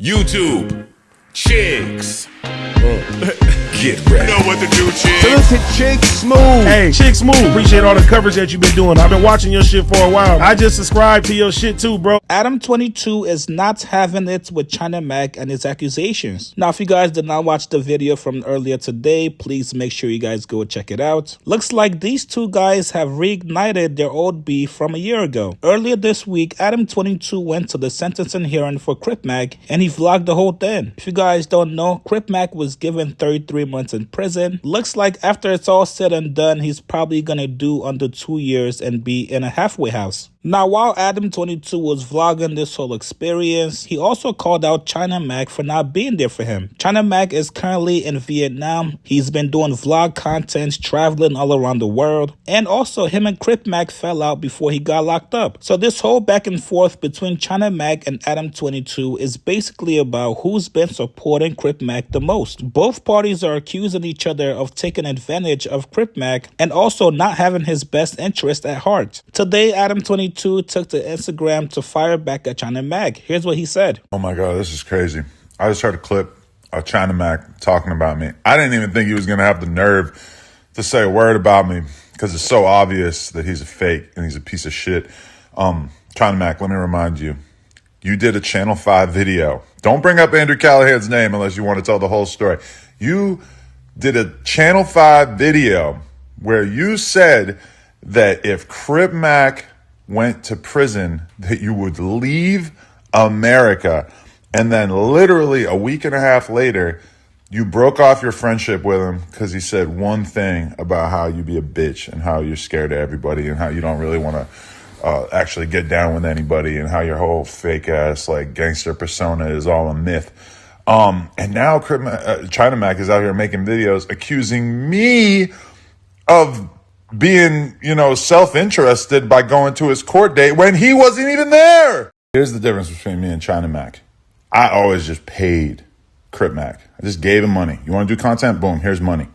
YouTube, chicks. Get ready. You know what to do, chicks. Look at Chick Smooth. Hey, Chick Smooth, appreciate all the coverage that you've been doing. I've been watching your shit for a while. I just subscribed to your shit too, bro. Adam22 is not having it with China Mac and his accusations. Now, if you guys did not watch the video from earlier today, please make sure you guys go check it out. Looks like these two guys have reignited their old beef from a year ago. Earlier this week, Adam22 went to the sentencing hearing for Crip Mac and he vlogged the whole thing. If you guys don't know, Crip Mac was given 33 months in prison. Looks like after it's all said and done, he's probably gonna do under 2 years and be in a halfway house. Now, while Adam22 was vlogging this whole experience, he also called out China Mac for not being there for him. China Mac is currently in Vietnam. He's been doing vlog content, traveling all around the world. And also, him and Crip Mac fell out before he got locked up. So this whole back and forth between China Mac and Adam22 is basically about who's been supporting Crip Mac the most. Both parties are accusing each other of taking advantage of Crip Mac and also not having his best interest at heart. Today, Adam22 took to Instagram to fire back at China Mac. Here's what he said. Oh my God, this is crazy. I just heard a clip of China Mac talking about me. I didn't even think he was going to have the nerve to say a word about me because it's so obvious that he's a fake and he's a piece of shit. China Mac, let me remind you, you did a Channel 5 video. Don't bring up Andrew Callahan's name unless you want to tell the whole story. You did a Channel 5 video where you said that if Crip Mac went to prison, that you would leave America. And then literally a week and a half later, you broke off your friendship with him because he said one thing about how you be a bitch and how you're scared of everybody and how you don't really want to actually get down with anybody and how your whole fake ass like gangster persona is all a myth. And now China Mac is out here making videos accusing me of being, self-interested by going to his court date when he wasn't even there. Here's the difference between me and China Mac. I always just paid Crip Mac. I just gave him money. You want to do content? Boom, here's money.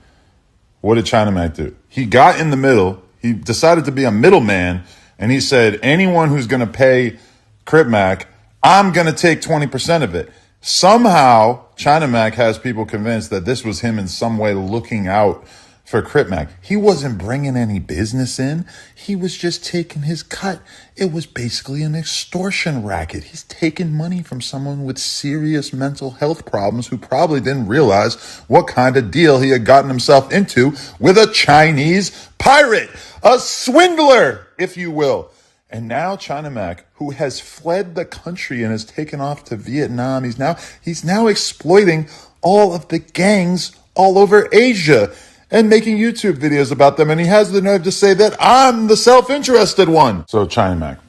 What did China Mac do? He got in the middle. He decided to be a middleman, and he said, anyone who's going to pay Crip Mac, I'm going to take 20% of it. Somehow, China Mac has people convinced that this was him in some way looking out for Crip Mac. He wasn't bringing any business in. He was just taking his cut. It was basically an extortion racket. He's taking money from someone with serious mental health problems who probably didn't realize what kind of deal he had gotten himself into with a Chinese pirate, a swindler, if you will. And now China Mac, who has fled the country and has taken off to Vietnam, he's now exploiting all of the gangs all over Asia and making YouTube videos about them. And he has the nerve to say that I'm the self-interested one. So China Mac,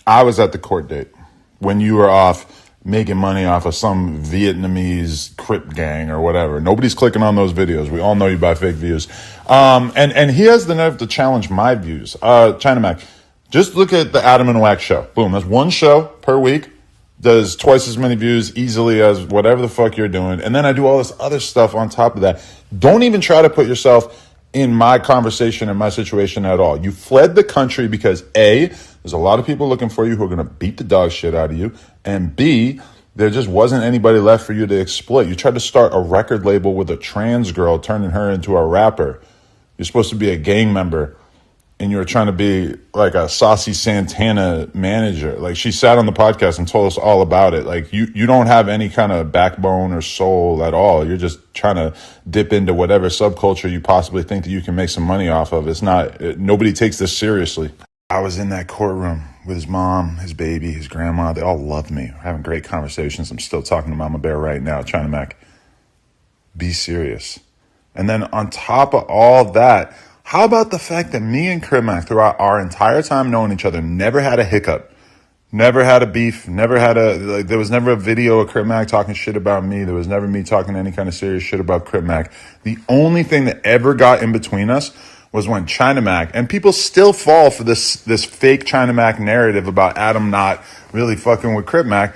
I was at the court date when you were off making money off of some Vietnamese Crip gang or whatever. Nobody's clicking on those videos. We all know you buy fake views. And he has the nerve to challenge my views. China Mac, just look at the Adam and Wax show. Boom, that's one show per week. Does twice as many views easily as whatever the fuck you're doing. And then I do all this other stuff on top of that. Don't even try to put yourself in my conversation and my situation at all. You fled the country because A, there's a lot of people looking for you who are going to beat the dog shit out of you. And B, there just wasn't anybody left for you to exploit. You tried to start a record label with a trans girl, turning her into a rapper. You're supposed to be a gang member. And you were trying to be like a Saucy Santana manager. Like, she sat on the podcast and told us all about it. Like, you don't have any kind of backbone or soul at all. You're just trying to dip into whatever subculture you possibly think that you can make some money off of. Nobody takes this seriously. I was in that courtroom with his mom, his baby, his grandma. They all loved me. We're having great conversations. I'm still talking to Mama Bear right now, China Mac. Be serious. And then on top of all that, how about the fact that me and Crip Mac, throughout our entire time knowing each other, never had a hiccup, never had a beef, there was never a video of Crip Mac talking shit about me. There was never me talking any kind of serious shit about Crip Mac. The only thing that ever got in between us was when China Mac, and people still fall for this fake China Mac narrative about Adam not really fucking with Crip Mac,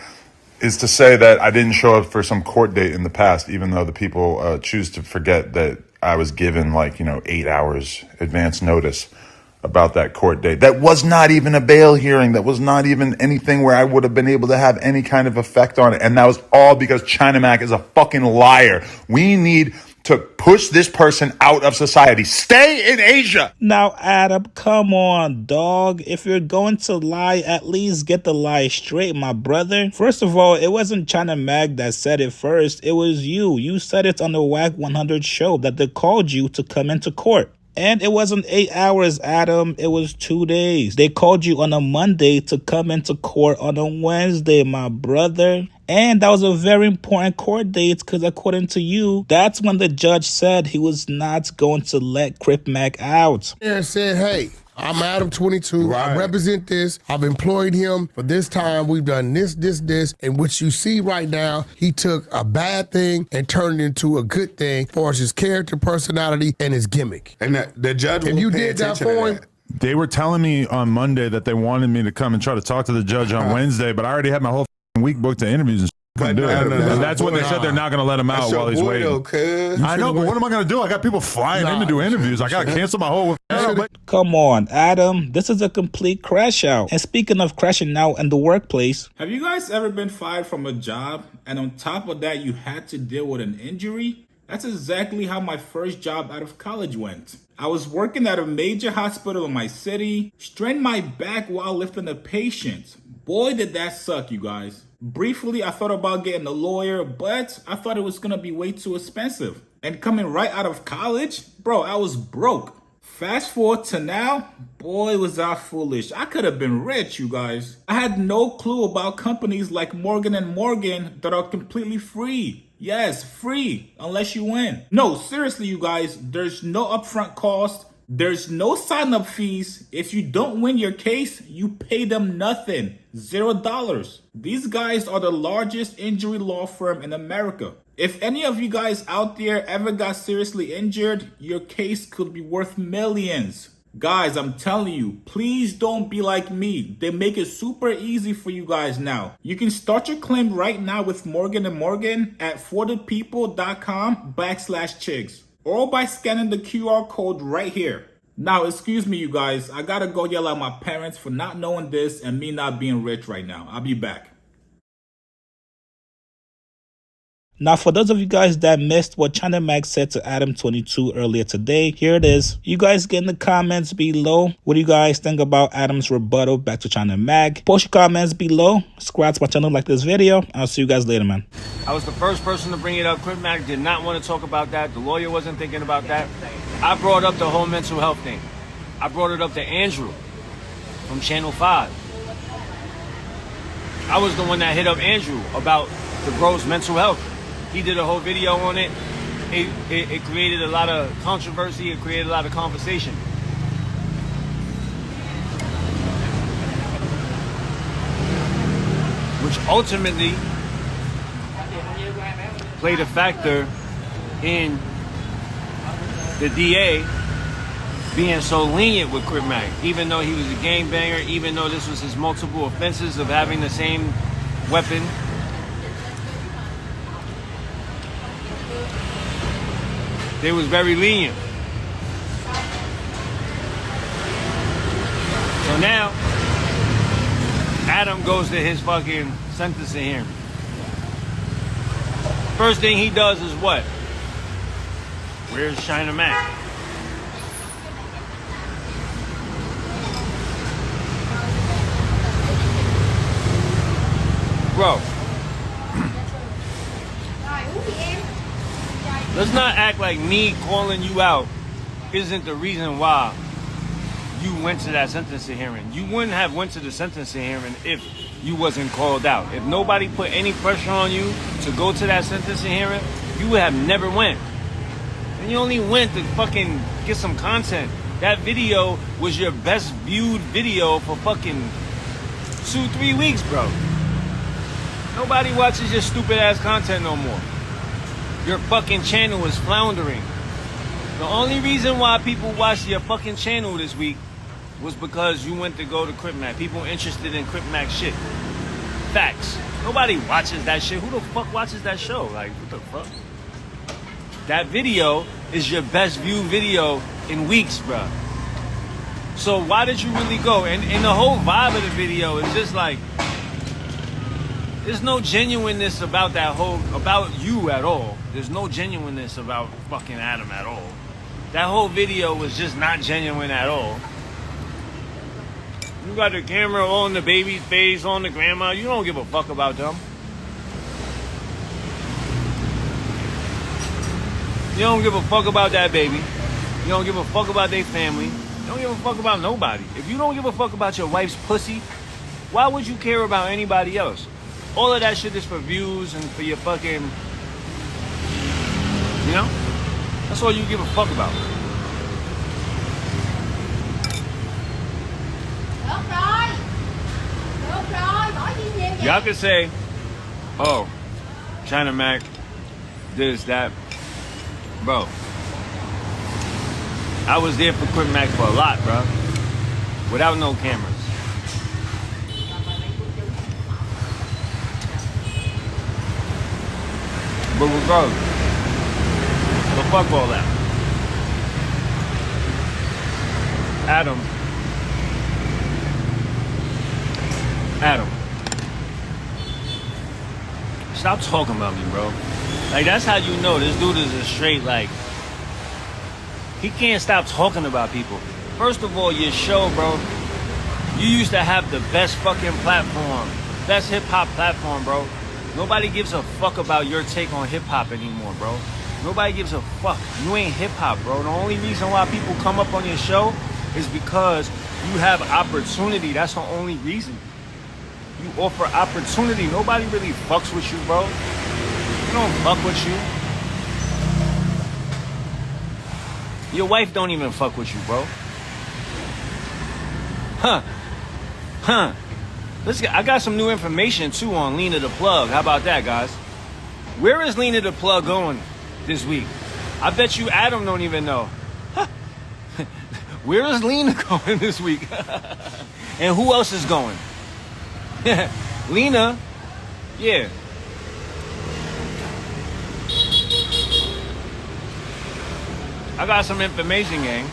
is to say that I didn't show up for some court date in the past, even though the people choose to forget that I was given 8 hours advance notice. about that court date. That was not even a bail hearing. That was not even anything where I would have been able to have any kind of effect on it. And that was all because China Mac is a fucking liar. We need to push this person out of society. Stay in Asia. Now, Adam, come on, dog. If you're going to lie, at least get the lie straight, my brother. First of all, it wasn't China Mag that said it first. It was you. You said it on the WAC 100 show that they called you to come into court. And it wasn't 8 hours, Adam. It was 2 days. They called you on a Monday to come into court on a Wednesday, my brother. And that was a very important court date because according to you, that's when the judge said he was not going to let Crip Mac out. And said, hey, I'm Adam 22. I represent this. I've employed him for this time. We've done this. And what you see right now, he took a bad thing and turned it into a good thing for his character, personality, and his gimmick. And the judge If will you pay did that attention for to him, that. They were telling me on Monday that they wanted me to come and try to talk to the judge on Wednesday, but I already had my whole week booked to interviews and couldn't do it. And that's what they said. They're not going to let him out That's while he's your boy, waiting. though, cuz. I know, but what am I going to do? I got people flying in to do interviews. I got to cancel my whole... Come on, Adam. This is a complete crash out. And speaking of crashing out in the workplace, have you guys ever been fired from a job and on top of that you had to deal with an injury? That's exactly how my first job out of college went. I was working at a major hospital in my city, strained my back while lifting a patient. Boy, did that suck, you guys. Briefly, I thought about getting a lawyer, but I thought it was gonna be way too expensive. And coming right out of college, bro, I was broke. Fast forward to now, boy, was I foolish. I could have been rich, you guys. I had no clue about companies like Morgan & Morgan that are completely free. Yes, free, unless you win. No, seriously, you guys, there's no upfront cost. There's no sign-up fees. If you don't win your case, you pay them nothing. $0. These guys are the largest injury law firm in America. If any of you guys out there ever got seriously injured, your case could be worth millions. Guys, I'm telling you, please don't be like me. They make it super easy for you guys now. You can start your claim right now with Morgan & Morgan at forthepeople.com/chigs or by scanning the QR code right here. Now, excuse me, you guys. I gotta go yell at my parents for not knowing this and me not being rich right now. I'll be back. now for those of you guys that missed what China Mac said to Adam 22 earlier today, here it is. You guys get in the comments below. What do you guys think about Adam's rebuttal back to China Mac? Post your comments below. Subscribe to my channel, like this video. I'll see you guys later, man. I was the first person to bring it up. Crip Mac did not want to talk about that. The lawyer wasn't thinking about that. I brought up the whole mental health thing. I brought it up to Andrew from Channel 5. I was the one that hit up Andrew about the bro's mental health. He did a whole video on it. It created a lot of controversy. It created a lot of conversation. Which ultimately played a factor in the DA being so lenient with Crip Mac, even though he was a gangbanger, even though this was his multiple offenses of having the same weapon. They was very lenient. So now, Adam goes to his fucking sentencing hearing. First thing he does is what? Where's China Mac? Bro, let's not act like me calling you out isn't the reason why you went to that sentencing hearing. You wouldn't have went to the sentencing hearing if you wasn't called out. If nobody put any pressure on you to go to that sentencing hearing, you would have never went. And you only went to fucking get some content. That video was your best viewed video for fucking 2-3 weeks, bro. Nobody watches your stupid ass content no more. Your fucking channel is floundering. The only reason why people watched your fucking channel this week was because you went to go to Crip Mac. People interested in Crip Mac shit. Facts. Nobody watches that shit. Who the fuck watches that show? Like, what the fuck? That video is your best viewed video in weeks, bro. So why did you really go? And the whole vibe of the video is just like, there's no genuineness about about you at all. There's no genuineness about fucking Adam at all. That whole video was just not genuine at all. You got the camera on the baby's face, on the grandma. You don't give a fuck about them. You don't give a fuck about that baby. You don't give a fuck about their family. You don't give a fuck about nobody. If you don't give a fuck about your wife's pussy, why would you care about anybody else? All of that shit is for views and for your fucking... You know? That's all you give a fuck about. Y'all can say, oh, China Mac, this, that. Bro, I was there for Crip Mac for a lot, bro. Without no cameras. But regardless, but fuck all that. Adam. Stop talking about me, bro. Like, that's how you know this dude is a straight, like, he can't stop talking about people. First of all, your show, bro, you used to have the best fucking platform, best hip-hop platform, bro. Nobody gives a fuck about your take on hip-hop anymore, bro. Nobody gives a fuck. You ain't hip-hop, bro. The only reason why people come up on your show is because you have opportunity. That's the only reason. You offer opportunity. Nobody really fucks with you, bro. They don't fuck with you. Your wife don't even fuck with you, bro. Huh. I got some new information, too, on Lena the Plug. How about that, guys? Where is Lena the Plug going this week? I bet you Adam don't even know. Where is Lena going this week? And who else is going? Lena, yeah. I got some information, gang.